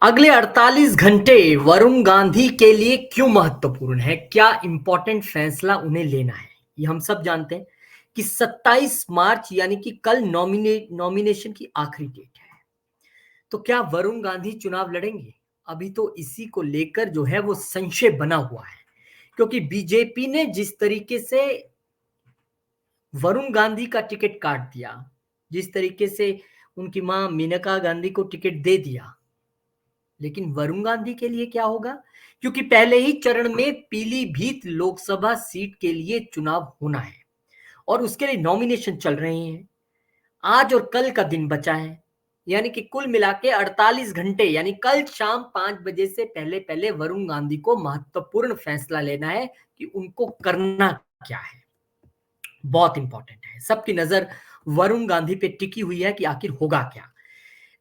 अगले 48 घंटे वरुण गांधी के लिए क्यों महत्वपूर्ण है? क्या इंपॉर्टेंट फैसला उन्हें लेना है? ये हम सब जानते हैं कि 27 मार्च यानी कि कल नॉमिनेशन की आखिरी डेट है। तो क्या वरुण गांधी चुनाव लड़ेंगे? अभी तो इसी को लेकर जो है वो संशय बना हुआ है, क्योंकि बीजेपी ने जिस तरीके से वरुण गांधी का टिकट काट दिया, जिस तरीके से उनकी मां मेनका गांधी को टिकट दे दिया, लेकिन वरुण गांधी के लिए क्या होगा? क्योंकि पहले ही चरण में पीलीभीत लोकसभा सीट के लिए चुनाव होना है और उसके लिए नॉमिनेशन चल रहे हैं। आज और कल का दिन बचा है, यानी कि कुल मिला के 48 घंटे, यानी कल शाम 5 बजे से पहले पहले वरुण गांधी को महत्वपूर्ण फैसला लेना है कि उनको करना क्या है। बहुत इंपॉर्टेंट है। सबकी नजर वरुण गांधी पे टिकी हुई है कि आखिर होगा क्या।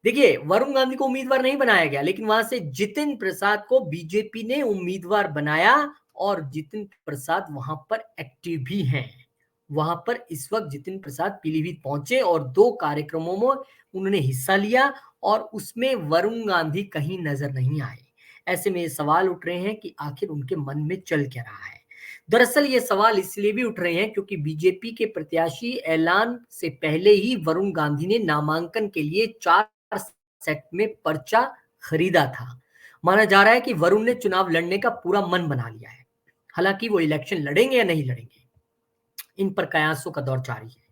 देखिए, वरुण गांधी को उम्मीदवार नहीं बनाया गया, लेकिन वहां से जितिन प्रसाद को बीजेपी ने उम्मीदवार बनाया और जितिन प्रसाद वहां पर एक्टिव भी हैं। वहां पर इस वक्त जितिन प्रसाद पीलीभीत पहुंचे और 2 कार्यक्रमों में उन्होंने हिस्सा लिया और उसमें वरुण गांधी कहीं नजर नहीं आए। ऐसे में ये सवाल उठ रहे हैं कि आखिर उनके मन में चल क्या रहा है। दरअसल ये सवाल इसलिए भी उठ रहे हैं क्योंकि बीजेपी के प्रत्याशी ऐलान से पहले ही वरुण गांधी ने नामांकन के लिए 4 सेट में पर्चा खरीदा था। माना जा रहा है कि वरुण ने चुनाव लड़ने का पूरा मन बना लिया है। हालांकि वो इलेक्शन लड़ेंगे या नहीं लड़ेंगे, इन पर कयासों का दौर जारी है,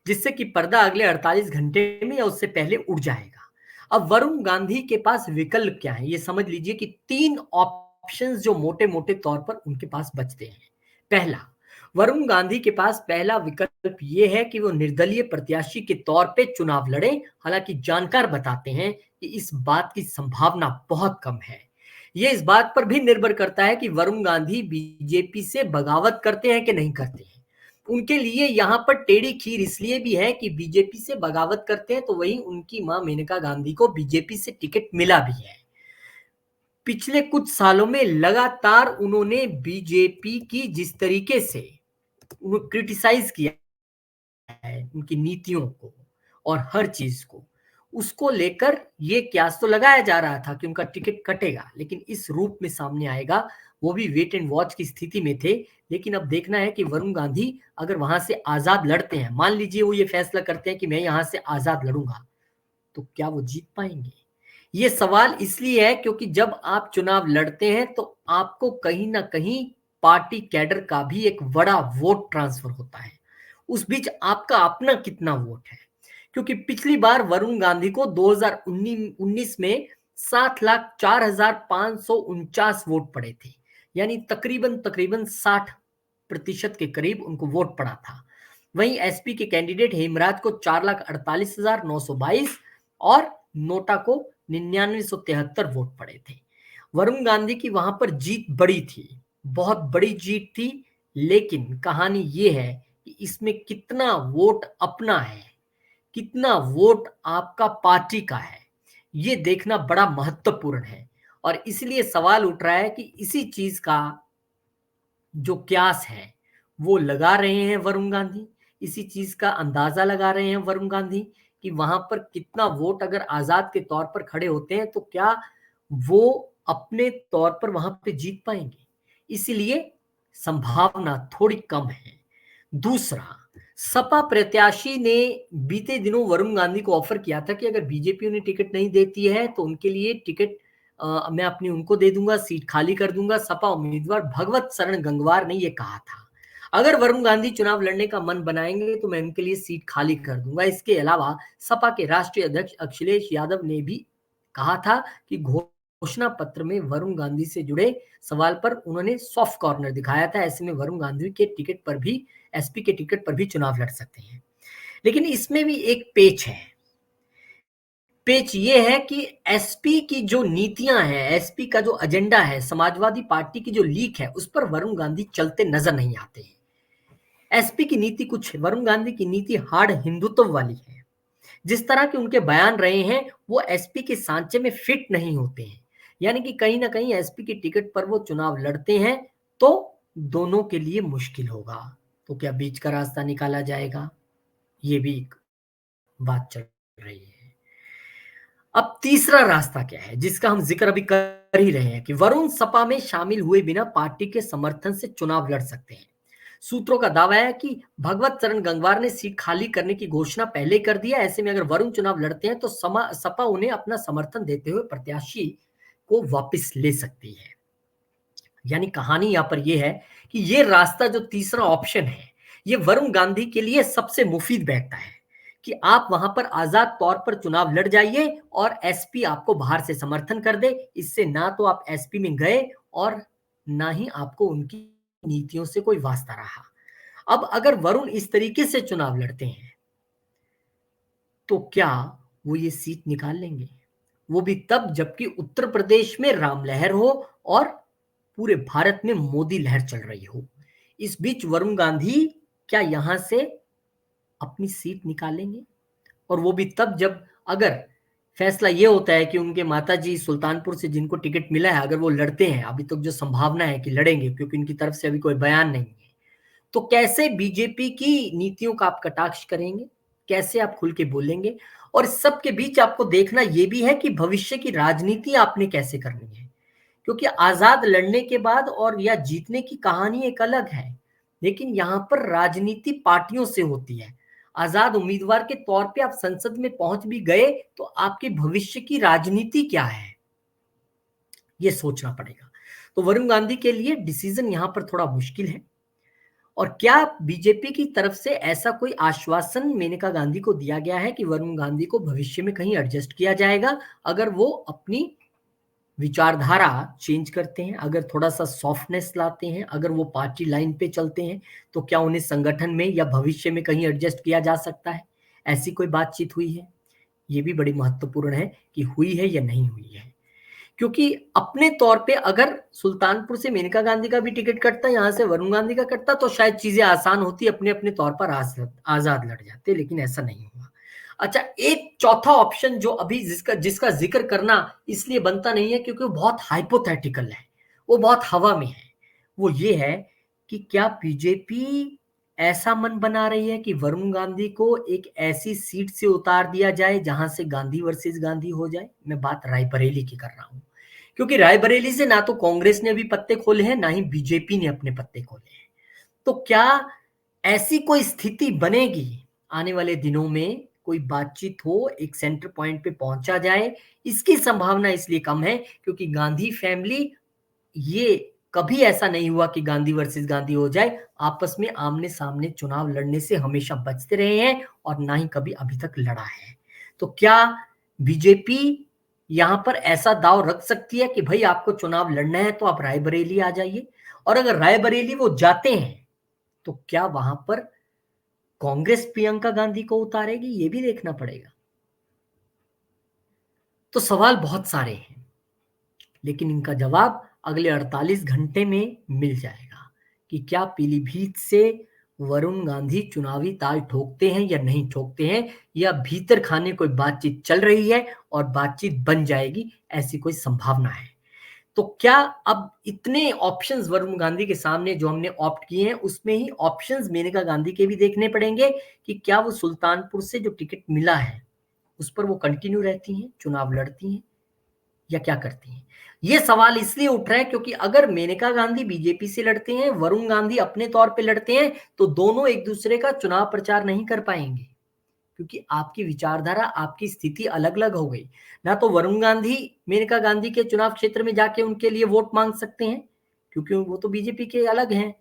जिससे कि पर्दा अगले 48 घंटे में या उससे पहले उड़ जाएगा। अब वरुण गांधी के पास विकल्प क्या है, ये समझ लीजिए कि 3 ऑप्शंस जो मोटे मोटे तौर पर उनके पास बचते हैं। पहला, वरुण गांधी के पास पहला विकल्प ये है कि वो निर्दलीय प्रत्याशी के तौर पे चुनाव लड़े। हालांकि जानकार बताते हैं कि इस बात की संभावना बहुत कम है। ये इस बात पर भी निर्भर करता है कि वरुण गांधी बीजेपी से बगावत करते हैं कि नहीं करते हैं। उनके लिए यहाँ पर टेढ़ी खीर इसलिए भी है कि बीजेपी से बगावत करते हैं तो वहीं उनकी मां मेनका गांधी को बीजेपी से टिकट मिला भी है। पिछले कुछ सालों में लगातार उन्होंने बीजेपी की जिस तरीके से क्रिटिसाइज किया है, उनकी नीतियों को और हर चीज को, उसको लेकर ये क्यास तो लगाया जा रहा था कि उनका टिकट कटेगा, लेकिन इस रूप में सामने आएगा। वो भी वेट एंड वॉच की स्थिति में थे। लेकिन अब देखना है कि वरुण गांधी अगर वहां से आजाद लड़ते हैं, मान लीजिए वो ये फैसला करते हैं कि मैं यहां से आजाद लड़ूंगा, तो क्या वो जीत पाएंगे? ये सवाल इसलिए है क्योंकि जब आप चुनाव लड़ते हैं तो आपको कहीं ना कहीं पार्टी कैडर का भी एक बड़ा वोट ट्रांसफर होता है। उस बीच आपका अपना कितना वोट है? क्योंकि पिछली बार वरुण गांधी को 2019 में 7,04,549 वोट पड़े थे, यानी तकरीबन तकरीबन 60% के करीब उनको वोट पड़ा था। वहीं एसपी के कैंडिडेट हेमराज को 4,48,922 और नोटा को 9973 वोट पड़े थे। वरुण गांधी की वहां पर जीत बड़ी थी, बहुत बड़ी जीत थी। लेकिन कहानी यह है कि इसमें कितना वोट अपना है, कितना वोट आपका पार्टी का है, ये देखना बड़ा महत्वपूर्ण है। और इसलिए सवाल उठ रहा है कि इसी चीज का जो क्यास है वो लगा रहे हैं वरुण गांधी। इसी चीज का अंदाजा लगा रहे हैं वरुण गांधी कि वहां पर कितना वोट अगर आजाद के तौर पर खड़े होते हैं तो क्या वो अपने तौर पर वहां पे जीत पाएंगे। इसीलिए संभावना थोड़ी कम है। दूसरा, सपा प्रत्याशी ने बीते दिनों वरुण गांधी को ऑफर किया था कि अगर बीजेपी उन्हें टिकट नहीं देती है तो उनके लिए टिकट मैं अपनी उनको दे दूंगा, सीट खाली कर दूंगा। सपा उम्मीदवार भगवत शरण गंगवार ने यह कहा था, अगर वरुण गांधी चुनाव लड़ने का मन बनाएंगे तो मैं उनके लिए सीट खाली कर दूंगा। इसके अलावा सपा के राष्ट्रीय अध्यक्ष अखिलेश यादव ने भी कहा था कि घोषणा पत्र में वरुण गांधी से जुड़े सवाल पर उन्होंने सॉफ्ट कॉर्नर दिखाया था। ऐसे में वरुण गांधी के टिकट पर भी, एसपी के टिकट पर भी चुनाव लड़ सकते हैं। लेकिन इसमें भी एक पेच है। पेच ये है कि एसपी की जो नीतियां हैं, एसपी का जो एजेंडा है, समाजवादी पार्टी की जो लीक है, उस पर वरुण गांधी चलते नजर नहीं आते हैं। एसपी की नीति कुछ, वरुण गांधी की नीति हार्ड हिंदुत्व वाली है। जिस तरह के उनके बयान रहे हैं वो एसपी के सांचे में फिट नहीं होते हैं। यानी कि कहीं ना कहीं एसपी की टिकट पर वो चुनाव लड़ते हैं तो दोनों के लिए मुश्किल होगा। तो क्या बीच का रास्ता निकाला जाएगा? ये भी एक बात चल रही है। अब तीसरा रास्ता क्या है जिसका हम जिक्र अभी कर ही रहे हैं कि वरुण सपा में शामिल हुए बिना पार्टी के समर्थन से चुनाव लड़ सकते हैं। सूत्रों का दावा है कि भगवत चरण गंगवार ने सीट खाली करने की घोषणा पहले कर दिया। ऐसे में अगर वरुण चुनाव लड़ते हैं तो सपा उन्हें अपना समर्थन देते हुए प्रत्याशी को वापस ले सकती है। यानी कहानी यहां पर यह है कि यह रास्ता जो तीसरा ऑप्शन है ये वरुण गांधी के लिए सबसे मुफीद बैठता है कि आप वहां पर आजाद तौर पर चुनाव लड़ जाइए और एसपी आपको बाहर से समर्थन कर दे। इससे ना तो आप एसपी में गए और ना ही आपको उनकी नीतियों से कोई वास्ता रहा। अब अगर वरुण इस तरीके से चुनाव लड़ते हैं तो क्या वो ये सीट निकाल लेंगे? वो भी तब जबकि उत्तर प्रदेश में राम लहर हो और पूरे भारत में मोदी लहर चल रही हो। इस बीच वरुण गांधी क्या यहां से अपनी सीट निकालेंगे? और वो भी तब जब अगर फैसला ये होता है कि उनके माताजी सुल्तानपुर से जिनको टिकट मिला है अगर वो लड़ते हैं, अभी तक जो संभावना है कि लड़ेंगे क्योंकि उनकी तरफ से अभी कोई बयान नहीं है, तो कैसे बीजेपी की नीतियों का आप कटाक्ष करेंगे? कैसे आप खुल के बोलेंगे? और इस सब के बीच आपको देखना यह भी है कि भविष्य की राजनीति आपने कैसे करनी है, क्योंकि आजाद लड़ने के बाद और या जीतने की कहानी एक अलग है, लेकिन यहां पर राजनीति पार्टियों से होती है। आजाद उम्मीदवार के तौर पे आप संसद में पहुंच भी गए तो आपके भविष्य की राजनीति क्या है, ये सोचना पड़ेगा। तो वरुण गांधी के लिए डिसीजन यहां पर थोड़ा मुश्किल है। और क्या बीजेपी की तरफ से ऐसा कोई आश्वासन मेनका गांधी को दिया गया है कि वरुण गांधी को भविष्य में कहीं एडजस्ट किया जाएगा अगर वो अपनी विचारधारा चेंज करते हैं, अगर थोड़ा सा सॉफ्टनेस लाते हैं, अगर वो पार्टी लाइन पे चलते हैं, तो क्या उन्हें संगठन में या भविष्य में कहीं एडजस्ट किया जा सकता है? ऐसी कोई बातचीत हुई है? ये भी बड़ी महत्वपूर्ण है कि हुई है या नहीं हुई है। क्योंकि अपने तौर पे अगर सुल्तानपुर से मेनका गांधी का भी टिकट कटता, यहाँ से वरुण गांधी का कटता, तो शायद चीजें आसान होती, अपने अपने तौर पर आजाद लड़ जाते, लेकिन ऐसा नहीं हुआ। अच्छा, एक चौथा ऑप्शन जो अभी जिसका जिक्र करना इसलिए बनता नहीं है क्योंकि वो बहुत हाइपोथेटिकल है, वो बहुत हवा में है। वो ये है कि क्या बीजेपी ऐसा मन बना रही है कि वरुण गांधी को एक ऐसी सीट से उतार दिया जाए जहां से गांधी वर्सेस गांधी हो जाए? मैं बात रायबरेली की कर रहा हूं, क्योंकि रायबरेली से ना तो कांग्रेस ने अभी पत्ते खोले हैं ना ही बीजेपी ने अपने पत्ते खोले हैं। तो क्या ऐसी कोई स्थिति बनेगी आने वाले दिनों में, कोई बातचीत हो, एक सेंटर पॉइंट पे पहुंचा जाए? इसकी संभावना इसलिए कम है क्योंकि गांधी फैमिली, ये कभी ऐसा नहीं हुआ कि गांधी वर्सेस गांधी हो जाए। आपस में आमने सामने चुनाव लड़ने से हमेशा बचते रहे हैं और ना ही कभी अभी तक लड़ा है। तो क्या बीजेपी यहां पर ऐसा दाव रख सकती है कि भाई आपको चुनाव लड़ना है तो आप रायबरेली आ जाइए? और अगर रायबरेली वो जाते हैं तो क्या वहां पर कांग्रेस प्रियंका गांधी को उतारेगी? ये भी देखना पड़ेगा। तो सवाल बहुत सारे हैं, लेकिन इनका जवाब अगले 48 घंटे में मिल जाएगा कि क्या पीलीभीत से वरुण गांधी चुनावी ताल ठोकते हैं या नहीं ठोकते हैं, या भीतर खाने कोई बातचीत चल रही है और बातचीत बन जाएगी, ऐसी कोई संभावना है? तो क्या अब इतने ऑप्शंस वरुण गांधी के सामने जो हमने ऑप्ट किए हैं उसमें ही ऑप्शंस मेनका गांधी के भी देखने पड़ेंगे कि क्या वो सुल्तानपुर से जो टिकट मिला है उस पर वो कंटिन्यू रहती हैं, चुनाव लड़ती हैं, या क्या करती हैं? ये सवाल इसलिए उठ रहा है क्योंकि अगर मेनका गांधी बीजेपी से लड़ते हैं, वरुण गांधी अपने तौर पे लड़ते हैं, तो दोनों एक दूसरे का चुनाव प्रचार नहीं कर पाएंगे, क्योंकि आपकी विचारधारा, आपकी स्थिति अलग-अलग हो गई। ना तो वरुण गांधी मेनका गांधी के चुनाव क्षेत्र में जाके उनके लिए वोट मांग सकते हैं, क्योंकि वो तो बीजेपी के अलग हैं,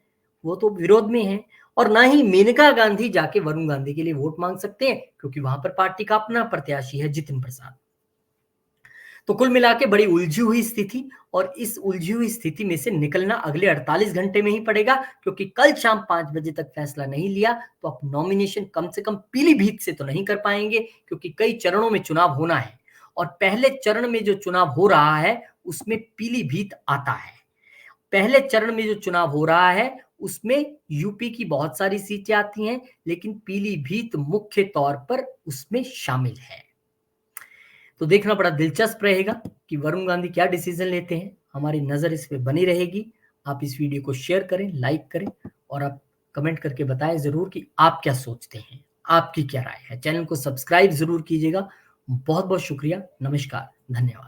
वो तो विरोध में हैं, और ना ही मेनका गांधी जाके वरुण गांधी के लिए वोट मांग सकते हैं, क्योंकि वहां पर पार्टी का अपना प्रत्याशी है जितिन प्रसाद। तो कुल मिला के बड़ी उलझी हुई स्थिति, और इस उलझी हुई स्थिति में से निकलना अगले 48 घंटे में ही पड़ेगा, क्योंकि कल शाम 5 बजे तक फैसला नहीं लिया तो आप नॉमिनेशन कम से कम पीलीभीत से तो नहीं कर पाएंगे, क्योंकि कई चरणों में चुनाव होना है और पहले चरण में जो चुनाव हो रहा है उसमें पीलीभीत आता है। पहले चरण में जो चुनाव हो रहा है उसमें यूपी की बहुत सारी सीटें आती हैं, लेकिन पीलीभीत मुख्य तौर पर उसमें शामिल है। तो देखना बड़ा दिलचस्प रहेगा कि वरुण गांधी क्या डिसीजन लेते हैं। हमारी नजर इस पे बनी रहेगी। आप इस वीडियो को शेयर करें, लाइक करें, और आप कमेंट करके बताएं जरूर कि आप क्या सोचते हैं, आपकी क्या राय है। चैनल को सब्सक्राइब जरूर कीजिएगा बहुत-बहुत शुक्रिया। नमस्कार, धन्यवाद।